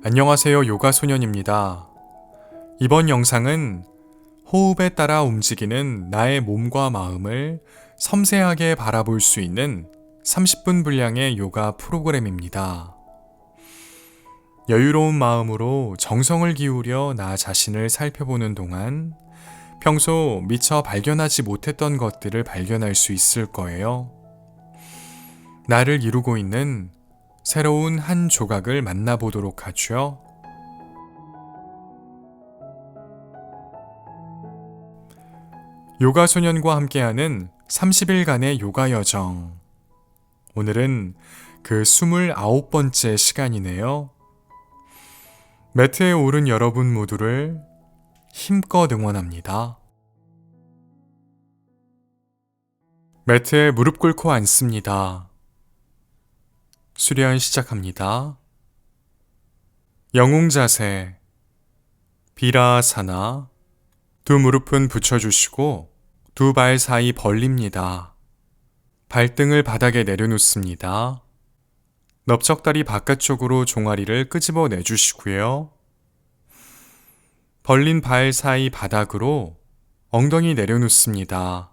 안녕하세요. 요가소년입니다. 이번 영상은 호흡에 따라 움직이는 나의 몸과 마음을 섬세하게 바라볼 수 있는 30분 분량의 요가 프로그램입니다. 여유로운 마음으로 정성을 기울여 나 자신을 살펴보는 동안 평소 미처 발견하지 못했던 것들을 발견할 수 있을 거예요. 나를 이루고 있는 새로운 한 조각을 만나보도록 하죠. 요가 소년과 함께하는 30일간의 요가 여정. 오늘은 그 29번째 시간이네요. 매트에 오른 여러분 모두를 힘껏 응원합니다. 매트에 무릎 꿇고 앉습니다. 수련 시작합니다. 영웅 자세, 비라아사나. 두 무릎은 붙여주시고 두 발 사이 벌립니다. 발등을 바닥에 내려놓습니다. 넓적다리 바깥쪽으로 종아리를 끄집어 내주시고요. 벌린 발 사이 바닥으로 엉덩이 내려놓습니다.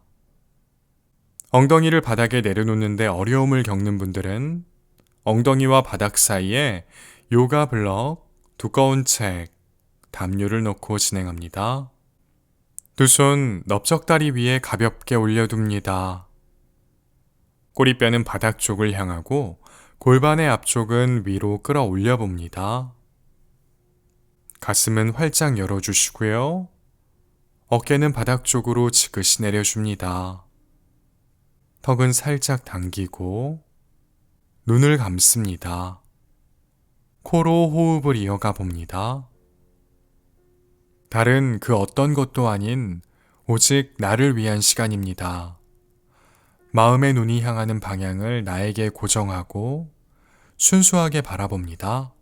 엉덩이를 바닥에 내려놓는데 어려움을 겪는 분들은 엉덩이와 바닥 사이에 요가 블럭, 두꺼운 책, 담요를 넣고 진행합니다. 두 손 넓적다리 위에 가볍게 올려둡니다. 꼬리뼈는 바닥 쪽을 향하고 골반의 앞쪽은 위로 끌어올려 봅니다. 가슴은 활짝 열어주시고요. 어깨는 바닥 쪽으로 지그시 내려줍니다. 턱은 살짝 당기고 눈을 감습니다. 코로 호흡을 이어가 봅니다. 다른 그 어떤 것도 아닌 오직 나를 위한 시간입니다. 마음의 눈이 향하는 방향을 나에게 고정하고 순수하게 바라봅니다.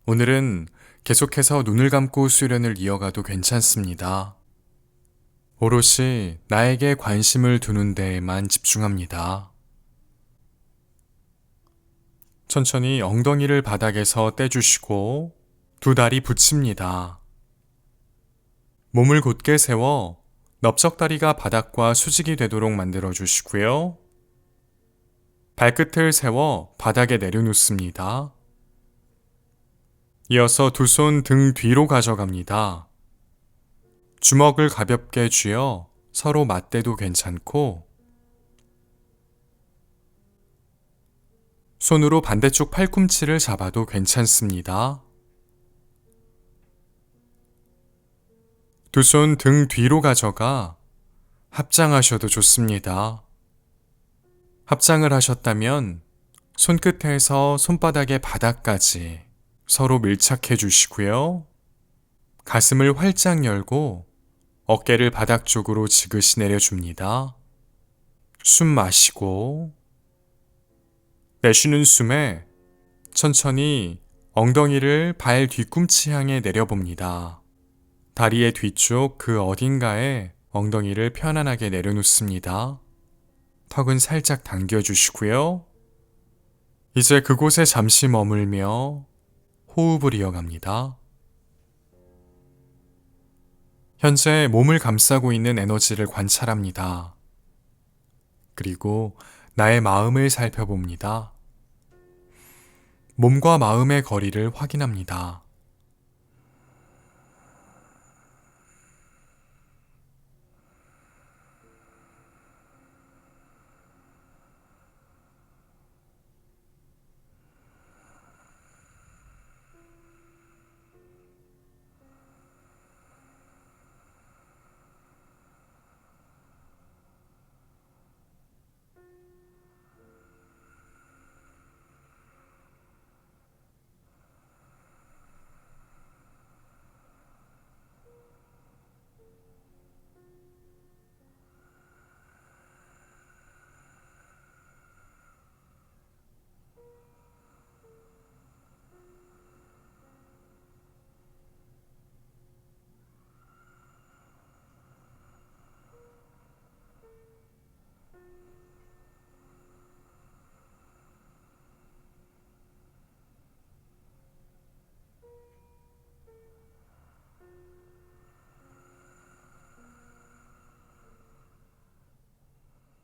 오늘은 계속해서 눈을 감고 수련을 이어가도 괜찮습니다. 오롯이 나에게 관심을 두는 데에만 집중합니다. 천천히 엉덩이를 바닥에서 떼주시고 두 다리 붙입니다. 몸을 곧게 세워 넓적다리가 바닥과 수직이 되도록 만들어 주시고요. 발끝을 세워 바닥에 내려놓습니다. 이어서 두 손 등 뒤로 가져갑니다. 주먹을 가볍게 쥐어 서로 맞대도 괜찮고 손으로 반대쪽 팔꿈치를 잡아도 괜찮습니다. 두 손 등 뒤로 가져가 합장하셔도 좋습니다. 합장을 하셨다면 손끝에서 손바닥의 바닥까지 서로 밀착해 주시고요. 가슴을 활짝 열고 어깨를 바닥 쪽으로 지그시 내려줍니다. 숨 마시고 내쉬는 숨에 천천히 엉덩이를 발 뒤꿈치 향해 내려봅니다. 다리의 뒤쪽 그 어딘가에 엉덩이를 편안하게 내려놓습니다. 턱은 살짝 당겨주시고요. 이제 그곳에 잠시 머물며 호흡을 이어갑니다. 현재 몸을 감싸고 있는 에너지를 관찰합니다. 그리고 나의 마음을 살펴봅니다. 몸과 마음의 거리를 확인합니다.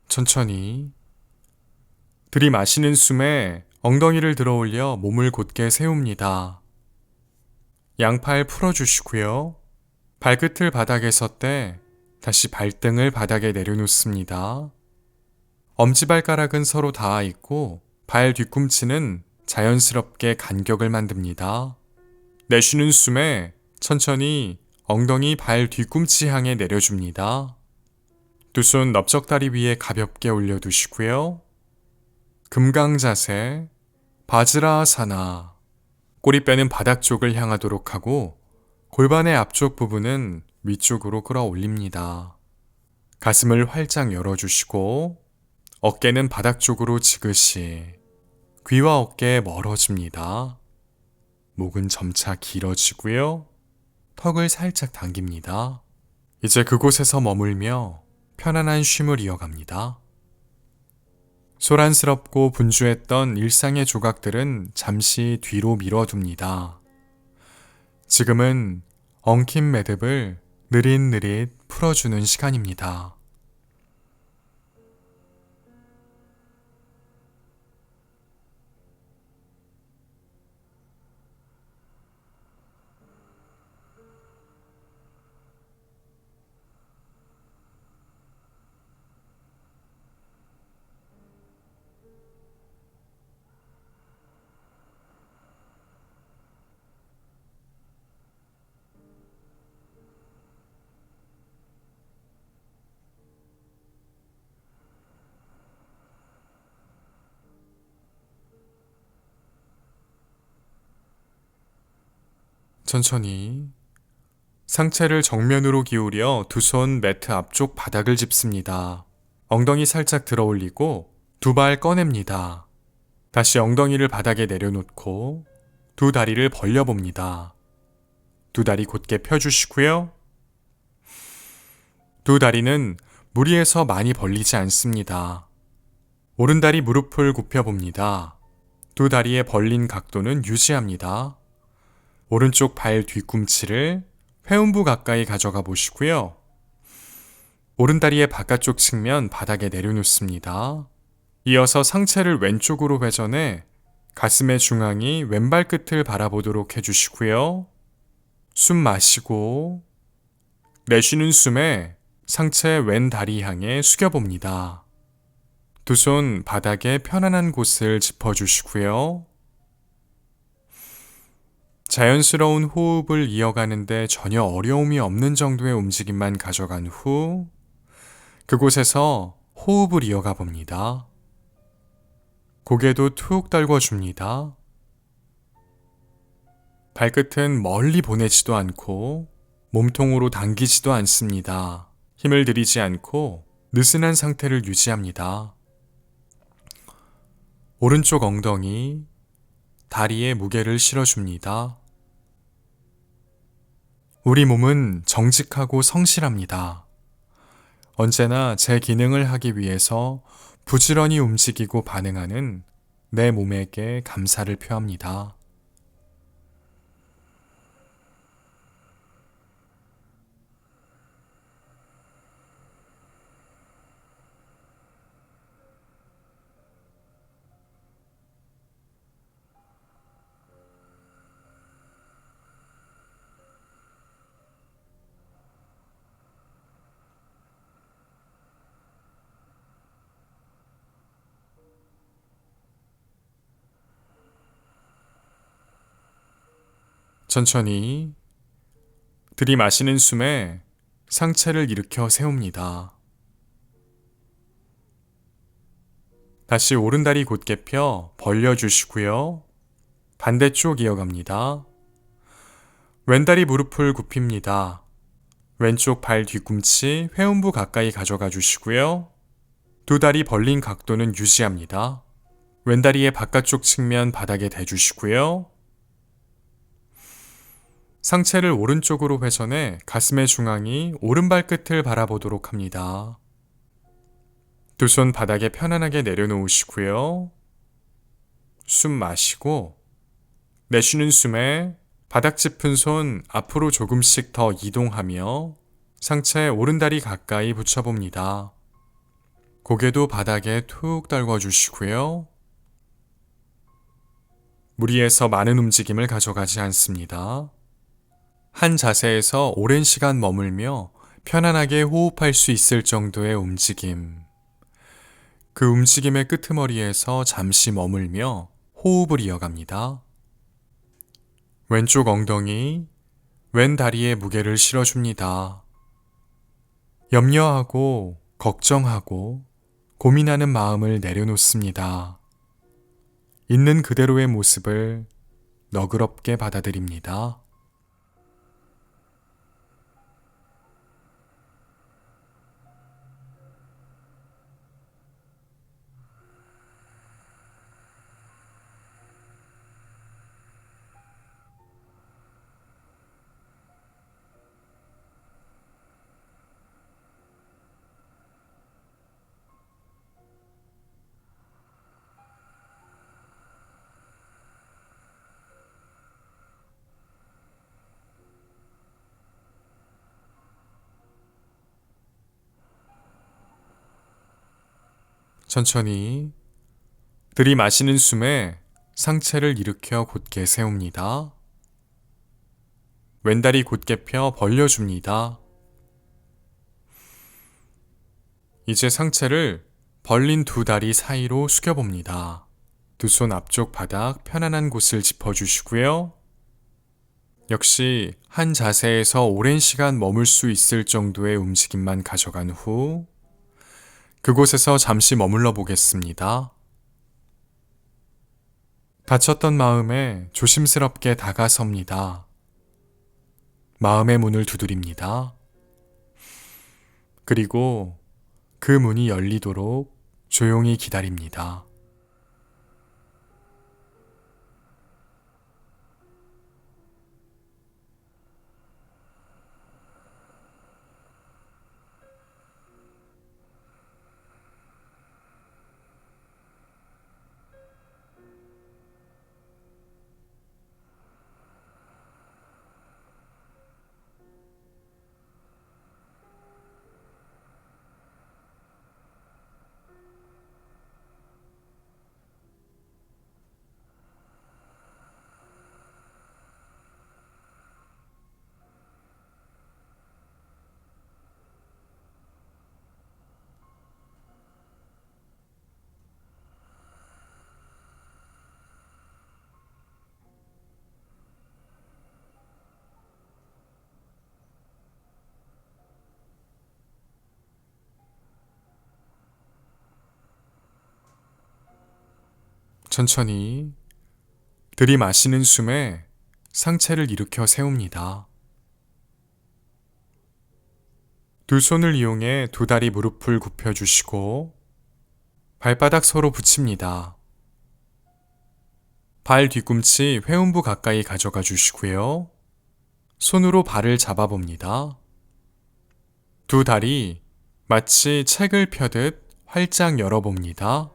천천히 들이마시는 숨에 엉덩이를 들어 올려 몸을 곧게 세웁니다. 양팔 풀어주시고요. 발끝을 바닥에 섰대 다시 발등을 바닥에 내려놓습니다. 엄지발가락은 서로 닿아 있고 발 뒤꿈치는 자연스럽게 간격을 만듭니다. 내쉬는 숨에 천천히 엉덩이 발 뒤꿈치 향해 내려줍니다. 두 손 넓적다리 위에 가볍게 올려두시고요. 금강자세, 바즈라아사나. 꼬리뼈는 바닥 쪽을 향하도록 하고 골반의 앞쪽 부분은 위쪽으로 끌어올립니다. 가슴을 활짝 열어주시고 어깨는 바닥 쪽으로 지그시, 귀와 어깨 멀어집니다. 목은 점차 길어지고요. 턱을 살짝 당깁니다. 이제 그곳에서 머물며 편안한 쉼을 이어갑니다. 소란스럽고 분주했던 일상의 조각들은 잠시 뒤로 밀어둡니다. 지금은 엉킨 매듭을 느릿느릿 풀어주는 시간입니다. 천천히 상체를 정면으로 기울여 두 손 매트 앞쪽 바닥을 짚습니다. 엉덩이 살짝 들어 올리고 두 발 꺼냅니다. 다시 엉덩이를 바닥에 내려놓고 두 다리를 벌려봅니다. 두 다리 곧게 펴주시고요. 두 다리는 무리해서 많이 벌리지 않습니다. 오른다리 무릎을 굽혀봅니다. 두 다리의 벌린 각도는 유지합니다. 오른쪽 발 뒤꿈치를 회음부 가까이 가져가 보시고요. 오른다리의 바깥쪽 측면 바닥에 내려놓습니다. 이어서 상체를 왼쪽으로 회전해 가슴의 중앙이 왼발 끝을 바라보도록 해주시고요. 숨 마시고 내쉬는 숨에 상체 왼 다리 향해 숙여봅니다. 두 손 바닥에 편안한 곳을 짚어주시고요. 자연스러운 호흡을 이어가는데 전혀 어려움이 없는 정도의 움직임만 가져간 후 그곳에서 호흡을 이어가 봅니다. 고개도 툭 떨궈줍니다. 발끝은 멀리 보내지도 않고 몸통으로 당기지도 않습니다. 힘을 들이지 않고 느슨한 상태를 유지합니다. 오른쪽 엉덩이, 다리에 무게를 실어줍니다. 우리 몸은 정직하고 성실합니다. 언제나 제 기능을 하기 위해서 부지런히 움직이고 반응하는 내 몸에게 감사를 표합니다. 천천히 들이마시는 숨에 상체를 일으켜 세웁니다. 다시 오른다리 곧게 펴 벌려주시고요. 반대쪽 이어갑니다. 왼다리 무릎을 굽힙니다. 왼쪽 발 뒤꿈치 회음부 가까이 가져가 주시고요. 두 다리 벌린 각도는 유지합니다. 왼다리의 바깥쪽 측면 바닥에 대주시고요. 상체를 오른쪽으로 회전해 가슴의 중앙이 오른발 끝을 바라보도록 합니다. 두 손 바닥에 편안하게 내려놓으시고요. 숨 마시고 내쉬는 숨에 바닥 짚은 손 앞으로 조금씩 더 이동하며 상체 오른다리 가까이 붙여봅니다. 고개도 바닥에 툭 떨궈 주시고요. 무리해서 많은 움직임을 가져가지 않습니다. 한 자세에서 오랜 시간 머물며 편안하게 호흡할 수 있을 정도의 움직임. 그 움직임의 끄트머리에서 잠시 머물며 호흡을 이어갑니다. 왼쪽 엉덩이, 왼 다리에 무게를 실어줍니다. 염려하고, 걱정하고, 고민하는 마음을 내려놓습니다. 있는 그대로의 모습을 너그럽게 받아들입니다. 천천히 들이마시는 숨에 상체를 일으켜 곧게 세웁니다. 왼다리 곧게 펴 벌려줍니다. 이제 상체를 벌린 두 다리 사이로 숙여봅니다. 두 손 앞쪽 바닥 편안한 곳을 짚어주시고요. 역시 한 자세에서 오랜 시간 머물 수 있을 정도의 움직임만 가져간 후 그곳에서 잠시 머물러 보겠습니다. 다쳤던 마음에 조심스럽게 다가섭니다. 마음의 문을 두드립니다. 그리고 그 문이 열리도록 조용히 기다립니다. 천천히 들이마시는 숨에 상체를 일으켜 세웁니다. 두 손을 이용해 두 다리 무릎을 굽혀주시고 발바닥 서로 붙입니다. 발 뒤꿈치 회음부 가까이 가져가 주시고요. 손으로 발을 잡아봅니다. 두 다리 마치 책을 펴듯 활짝 열어봅니다.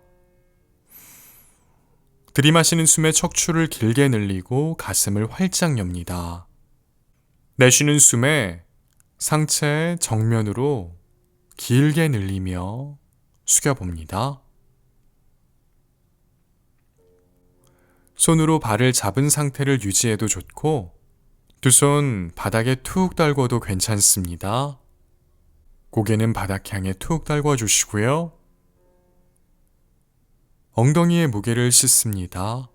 들이마시는 숨에 척추를 길게 늘리고 가슴을 활짝 엽니다. 내쉬는 숨에 상체 정면으로 길게 늘리며 숙여봅니다. 손으로 발을 잡은 상태를 유지해도 좋고 두 손 바닥에 툭 떨궈도 괜찮습니다. 고개는 바닥 향해 툭 떨궈 주시고요. 엉덩이의 무게를 씻습니다.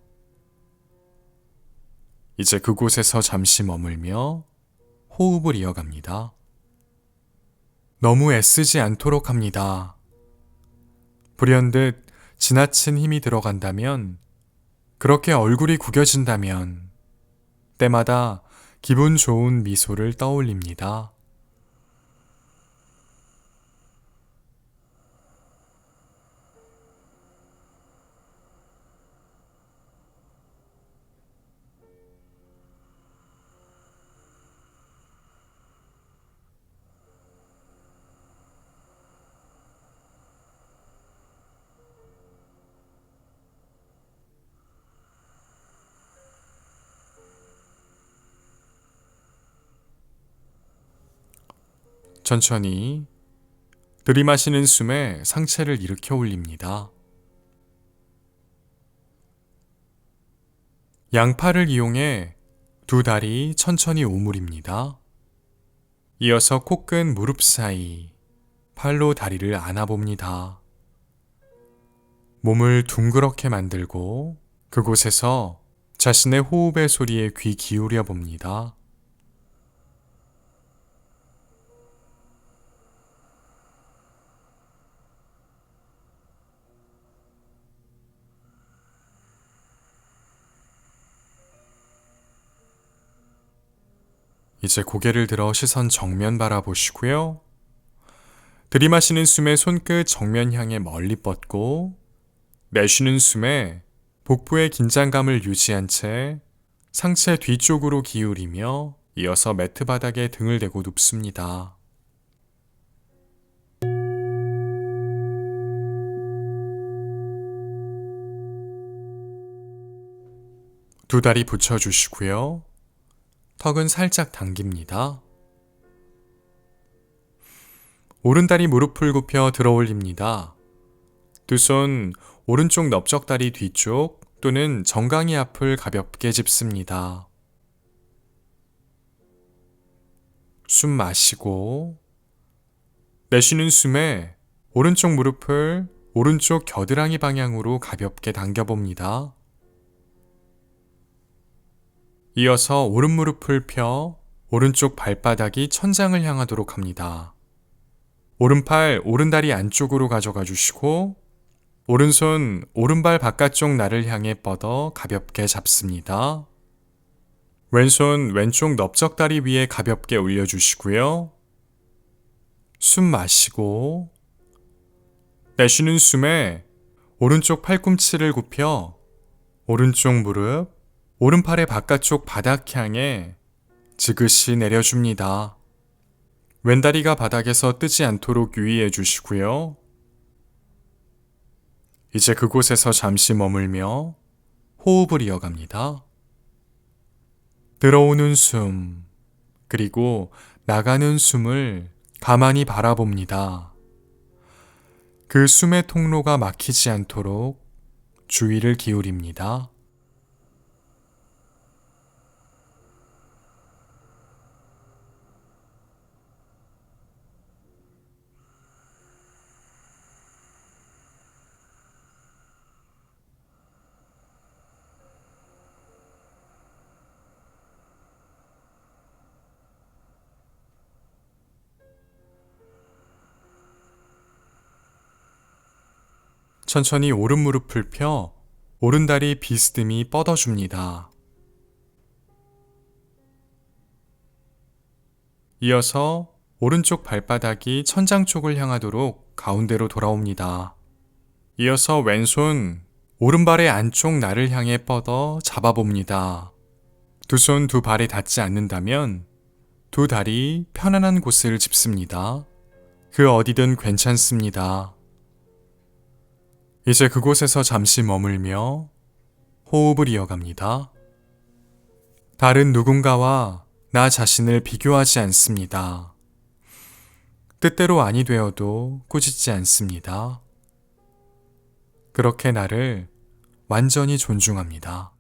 이제 그곳에서 잠시 머물며 호흡을 이어갑니다. 너무 애쓰지 않도록 합니다. 불현듯 지나친 힘이 들어간다면, 그렇게 얼굴이 구겨진다면 때마다 기분 좋은 미소를 떠올립니다. 천천히 들이마시는 숨에 상체를 일으켜 올립니다. 양팔을 이용해 두 다리 천천히 오므립니다. 이어서 코끝 무릎 사이 팔로 다리를 안아봅니다. 몸을 둥그렇게 만들고 그곳에서 자신의 호흡의 소리에 귀 기울여 봅니다. 이제 고개를 들어 시선 정면 바라보시고요. 들이마시는 숨에 손끝 정면 향해 멀리 뻗고 내쉬는 숨에 복부의 긴장감을 유지한 채 상체 뒤쪽으로 기울이며 이어서 매트 바닥에 등을 대고 눕습니다. 두 다리 붙여주시고요. 턱은 살짝 당깁니다. 오른다리 무릎을 굽혀 들어 올립니다. 두 손 오른쪽 넓적다리 뒤쪽 또는 정강이 앞을 가볍게 짚습니다. 숨 마시고 내쉬는 숨에 오른쪽 무릎을 오른쪽 겨드랑이 방향으로 가볍게 당겨봅니다. 이어서 오른 무릎을 펴 오른쪽 발바닥이 천장을 향하도록 합니다. 오른팔 오른다리 안쪽으로 가져가 주시고 오른손 오른발 바깥쪽 날을 향해 뻗어 가볍게 잡습니다. 왼손 왼쪽 넓적다리 위에 가볍게 올려주시고요. 숨 마시고 내쉬는 숨에 오른쪽 팔꿈치를 굽혀 오른쪽 무릎 오른팔의 바깥쪽 바닥 향해 지그시 내려줍니다. 왼다리가 바닥에서 뜨지 않도록 유의해 주시고요. 이제 그곳에서 잠시 머물며 호흡을 이어갑니다. 들어오는 숨, 그리고 나가는 숨을 가만히 바라봅니다. 그 숨의 통로가 막히지 않도록 주의를 기울입니다. 천천히 오른 무릎을 펴 오른다리 비스듬히 뻗어줍니다. 이어서 오른쪽 발바닥이 천장 쪽을 향하도록 가운데로 돌아옵니다. 이어서 왼손 오른발의 안쪽 날을 향해 뻗어 잡아봅니다. 두 손 두 발에 닿지 않는다면 두 다리 편안한 곳을 짚습니다. 그 어디든 괜찮습니다. 이제 그곳에서 잠시 머물며 호흡을 이어갑니다. 다른 누군가와 나 자신을 비교하지 않습니다. 뜻대로 아니 되어도 꾸짖지 않습니다. 그렇게 나를 완전히 존중합니다.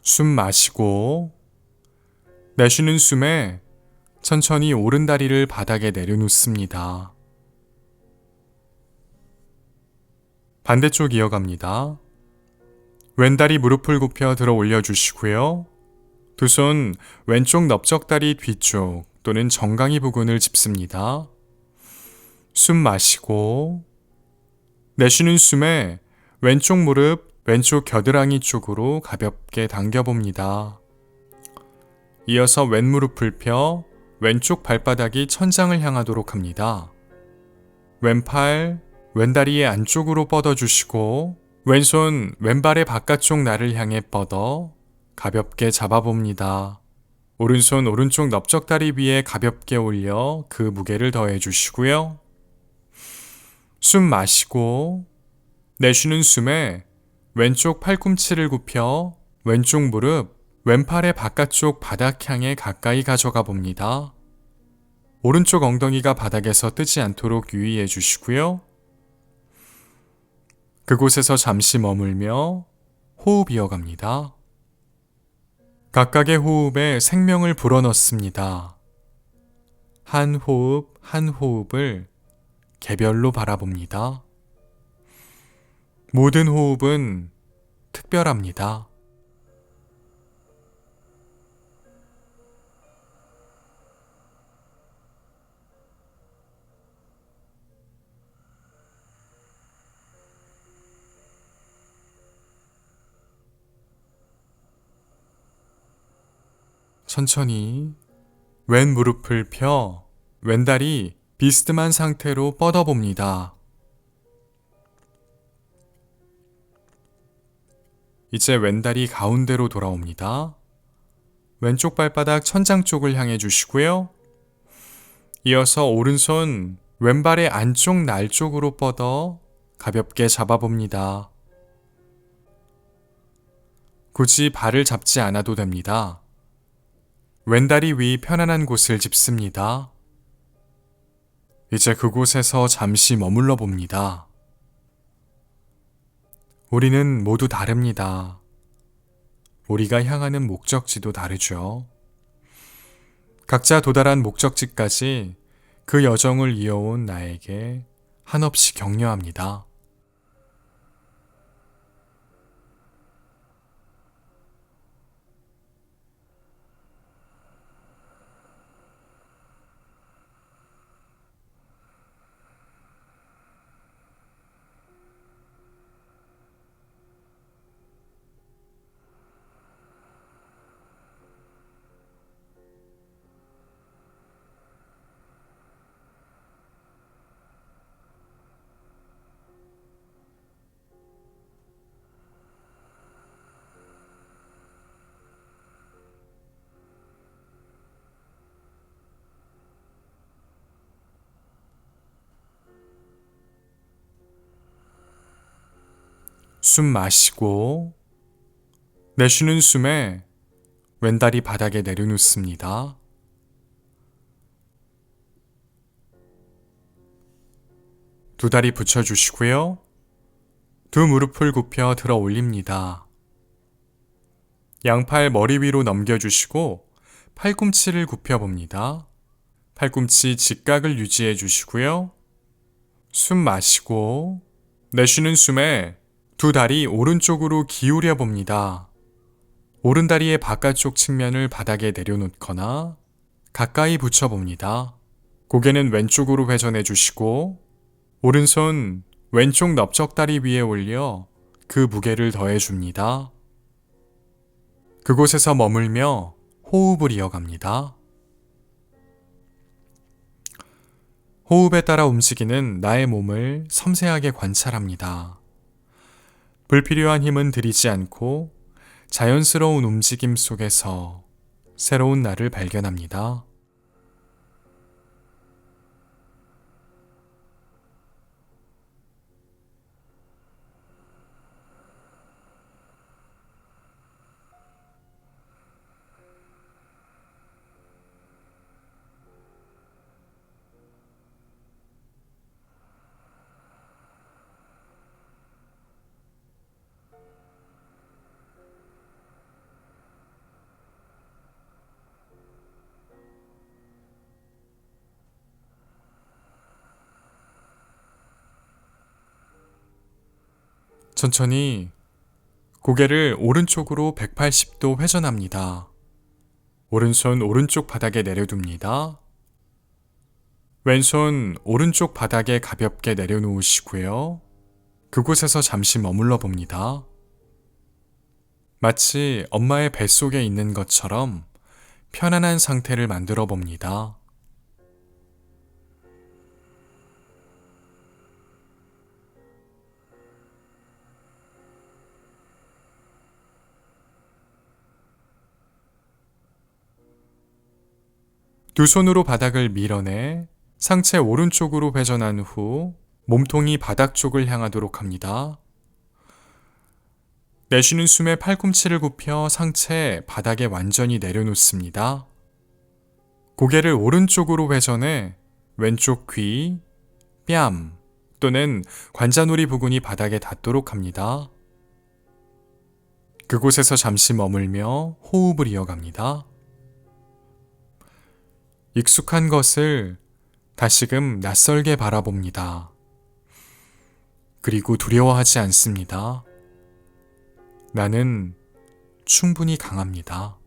숨 마시고 내쉬는 숨에 천천히 오른다리를 바닥에 내려놓습니다. 반대쪽 이어갑니다. 왼다리 무릎을 굽혀 들어 올려주시고요. 두 손 왼쪽 넓적다리 뒤쪽 또는 정강이 부근을 짚습니다. 숨 마시고 내쉬는 숨에 왼쪽 무릎, 왼쪽 겨드랑이 쪽으로 가볍게 당겨봅니다. 이어서 왼무릎을 펴 왼쪽 발바닥이 천장을 향하도록 합니다. 왼팔, 왼다리의 안쪽으로 뻗어주시고 왼손, 왼발의 바깥쪽 날을 향해 뻗어 가볍게 잡아봅니다. 오른손, 오른쪽 넓적다리 위에 가볍게 올려 그 무게를 더해주시고요. 숨 마시고 내쉬는 숨에 왼쪽 팔꿈치를 굽혀 왼쪽 무릎, 왼팔의 바깥쪽 바닥 향에 가까이 가져가 봅니다. 오른쪽 엉덩이가 바닥에서 뜨지 않도록 유의해 주시고요. 그곳에서 잠시 머물며 호흡 이어갑니다. 각각의 호흡에 생명을 불어넣습니다. 한 호흡, 한 호흡을 개별로 바라봅니다. 모든 호흡은 특별합니다. 천천히 왼 무릎을 펴 왼다리 비스듬한 상태로 뻗어봅니다. 이제 왼다리 가운데로 돌아옵니다. 왼쪽 발바닥 천장 쪽을 향해 주시고요. 이어서 오른손 왼발의 안쪽 날 쪽으로 뻗어 가볍게 잡아봅니다. 굳이 발을 잡지 않아도 됩니다. 왼다리 위 편안한 곳을 짚습니다. 이제 그곳에서 잠시 머물러 봅니다. 우리는 모두 다릅니다. 우리가 향하는 목적지도 다르죠. 각자 도달한 목적지까지 그 여정을 이어온 나에게 한없이 격려합니다. 숨 마시고 내쉬는 숨에 왼다리 바닥에 내려놓습니다. 두 다리 붙여주시고요. 두 무릎을 굽혀 들어 올립니다. 양팔 머리 위로 넘겨주시고 팔꿈치를 굽혀봅니다. 팔꿈치 직각을 유지해 주시고요. 숨 마시고 내쉬는 숨에 두 다리 오른쪽으로 기울여 봅니다. 오른다리의 바깥쪽 측면을 바닥에 내려놓거나 가까이 붙여봅니다. 고개는 왼쪽으로 회전해 주시고 오른손 왼쪽 넓적다리 위에 올려 그 무게를 더해줍니다. 그곳에서 머물며 호흡을 이어갑니다. 호흡에 따라 움직이는 나의 몸을 섬세하게 관찰합니다. 불필요한 힘은 들이지 않고 자연스러운 움직임 속에서 새로운 나를 발견합니다. 천천히 고개를 오른쪽으로 180도 회전합니다. 오른손 오른쪽 바닥에 내려둡니다. 왼손 오른쪽 바닥에 가볍게 내려놓으시고요. 그곳에서 잠시 머물러 봅니다. 마치 엄마의 뱃속에 있는 것처럼 편안한 상태를 만들어 봅니다. 두 손으로 바닥을 밀어내 상체 오른쪽으로 회전한 후 몸통이 바닥 쪽을 향하도록 합니다. 내쉬는 숨에 팔꿈치를 굽혀 상체 바닥에 완전히 내려놓습니다. 고개를 오른쪽으로 회전해 왼쪽 귀, 뺨 또는 관자놀이 부근이 바닥에 닿도록 합니다. 그곳에서 잠시 머물며 호흡을 이어갑니다. 익숙한 것을 다시금 낯설게 바라봅니다. 그리고 두려워하지 않습니다. 나는 충분히 강합니다.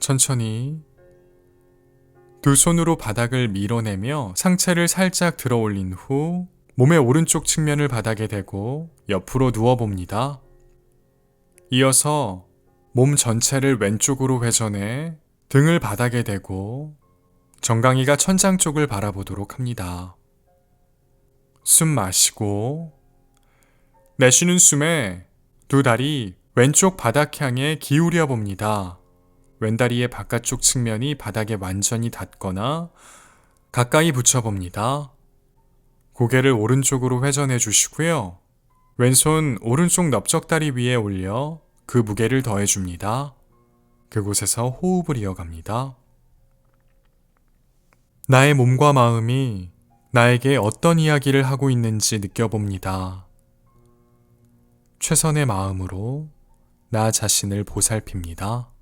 천천히 두 손으로 바닥을 밀어내며 상체를 살짝 들어 올린 후 몸의 오른쪽 측면을 바닥에 대고 옆으로 누워봅니다. 이어서 몸 전체를 왼쪽으로 회전해 등을 바닥에 대고 정강이가 천장 쪽을 바라보도록 합니다. 숨 마시고 내쉬는 숨에 두 다리 왼쪽 바닥 향해 기울여 봅니다. 왼다리의 바깥쪽 측면이 바닥에 완전히 닿거나 가까이 붙여봅니다. 고개를 오른쪽으로 회전해 주시고요. 왼손 오른쪽 넓적다리 위에 올려 그 무게를 더해줍니다. 그곳에서 호흡을 이어갑니다. 나의 몸과 마음이 나에게 어떤 이야기를 하고 있는지 느껴봅니다. 최선의 마음으로 나 자신을 보살핍니다.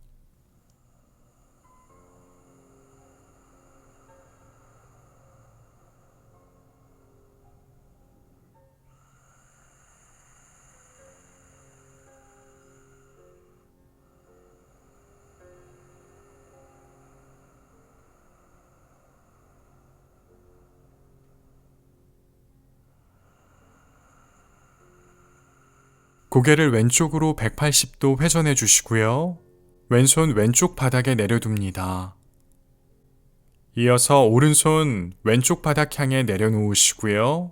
고개를 왼쪽으로 180도 회전해 주시고요. 왼손 왼쪽 바닥에 내려둡니다. 이어서 오른손 왼쪽 바닥 향해 내려놓으시고요.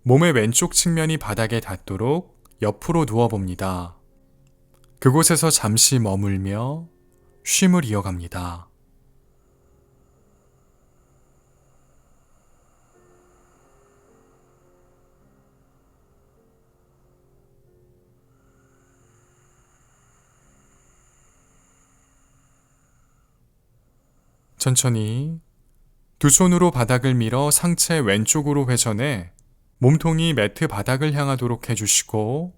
몸의 왼쪽 측면이 바닥에 닿도록 옆으로 누워봅니다. 그곳에서 잠시 머물며 쉼을 이어갑니다. 천천히 두 손으로 바닥을 밀어 상체 왼쪽으로 회전해 몸통이 매트 바닥을 향하도록 해주시고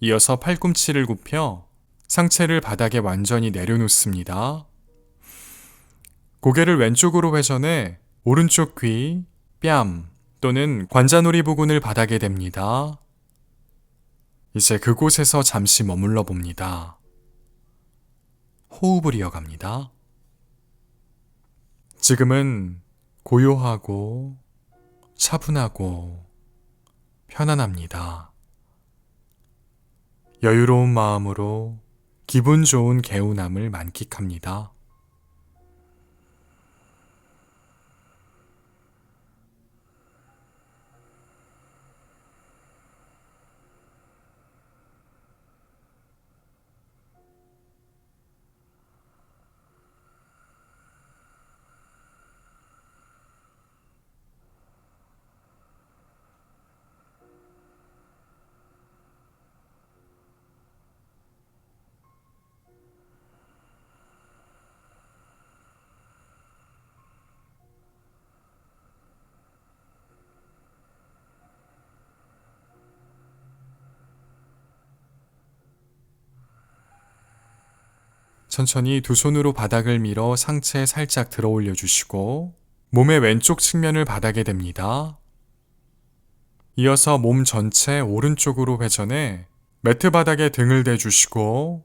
이어서 팔꿈치를 굽혀 상체를 바닥에 완전히 내려놓습니다. 고개를 왼쪽으로 회전해 오른쪽 귀, 뺨 또는 관자놀이 부근을 바닥에 댑니다. 이제 그곳에서 잠시 머물러 봅니다. 호흡을 이어갑니다. 지금은 고요하고 차분하고 편안합니다. 여유로운 마음으로 기분 좋은 개운함을 만끽합니다. 천천히 두 손으로 바닥을 밀어 상체에 살짝 들어 올려 주시고 몸의 왼쪽 측면을 바닥에 댑니다. 이어서 몸 전체 오른쪽으로 회전해 매트 바닥에 등을 대주시고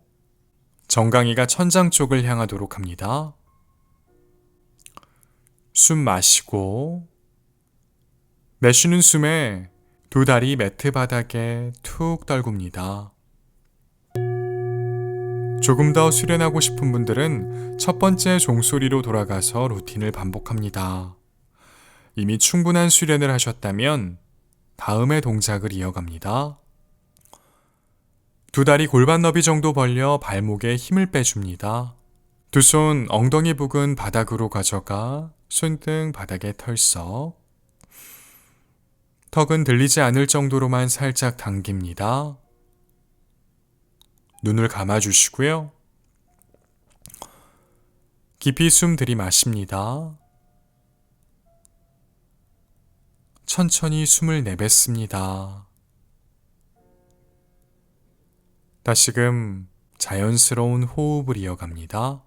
정강이가 천장 쪽을 향하도록 합니다. 숨 마시고 내쉬는 숨에 두 다리 매트 바닥에 툭 떨굽니다. 조금 더 수련하고 싶은 분들은 첫 번째 종소리로 돌아가서 루틴을 반복합니다. 이미 충분한 수련을 하셨다면 다음의 동작을 이어갑니다. 두 다리 골반 너비 정도 벌려 발목에 힘을 빼줍니다. 두 손 엉덩이 부근 바닥으로 가져가 손등 바닥에 털썩. 턱은 들리지 않을 정도로만 살짝 당깁니다. 눈을 감아주시고요. 깊이 숨 들이마십니다. 천천히 숨을 내뱉습니다. 다시금 자연스러운 호흡을 이어갑니다.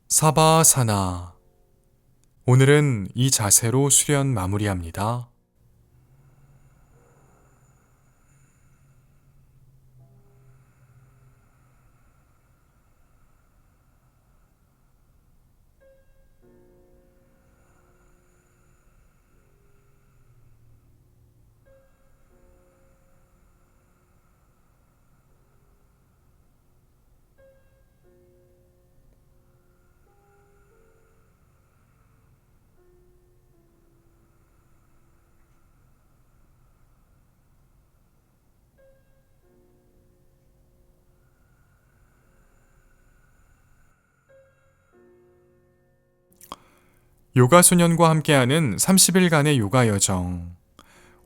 사바사나. 오늘은 이 자세로 수련 마무리합니다. 요가소년과 함께하는 30일간의 요가 여정.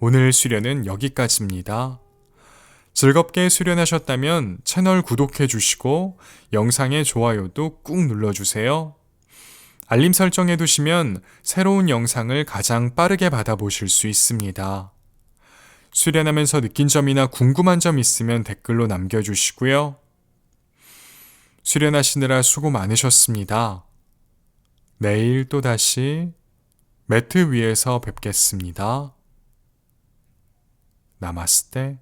오늘 수련은 여기까지입니다. 즐겁게 수련하셨다면 채널 구독해 주시고 영상의 좋아요도 꾹 눌러주세요. 알림 설정해 두시면 새로운 영상을 가장 빠르게 받아보실 수 있습니다. 수련하면서 느낀 점이나 궁금한 점 있으면 댓글로 남겨주시고요. 수련하시느라 수고 많으셨습니다. 내일 또다시 매트 위에서 뵙겠습니다. 나마스테.